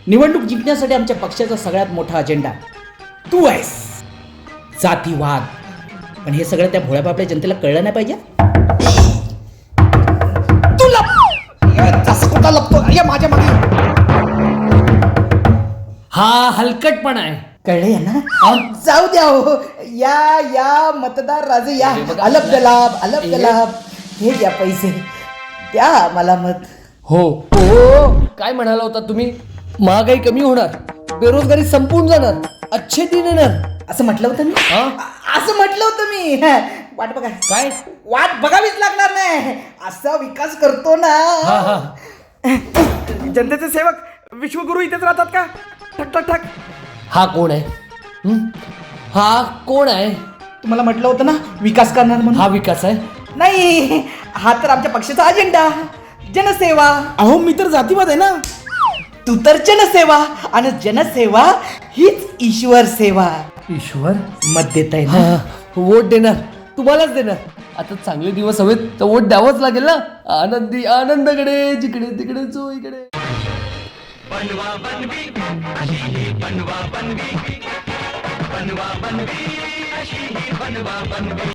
निवडणूक जिंकण्यासाठी आमच्या पक्षाचा सगळ्यात मोठा अजेंडा तू आहेस. जातीवाद. पण हे सगळं त्या भोळ्या बापल्या जनतेला कळलं नाही पाहिजे. तू लप कुठला लपतो माझ्या मागे. हा हलकटपणा आहे. कळलं ना. जाऊ द्या हो. या मतदार राजे या. अलप गलाब हे घ्या पैसे, द्या मला मत. हो हो, काय म्हणाला होता तुम्ही? महागाई कमी होणार, बेरोजगारी संपून जाणार, अच्छे दिन येणार असं म्हटलं होतं मी. असं म्हटलं होतं मी. वाट बघा. काय वाट बघावीच लागणार नाही. असा विकास करतो ना. जनतेचे सेवक विश्वगुरु इथेच राहतात का? ठक ठक ठक. हा कोण आहे? हा कोण आहे? तुम्हाला म्हटलं होतं ना विकास करणार म्हणून. हा विकास आहे? नाही, हा तर आमच्या पक्षाचा अजेंडा, जनसेवा. अहो मी तर जातीवाद आहे ना. तू तर जनसेवा, आणि जनसेवा हीच ईश्वर सेवा. ईश्वर मत देताय हा, ना. वोट देणार, तुम्हालाच देणार. आता चांगले दिवस हवेत तर वोट द्यावंच लागेल ना. आनंदी आनंदकडे, जिकडे तिकडे जो इकडे. बनवा बनवी अशी ही बनवा बनवी बनवा बनवी अशी ही बनवा बनवी.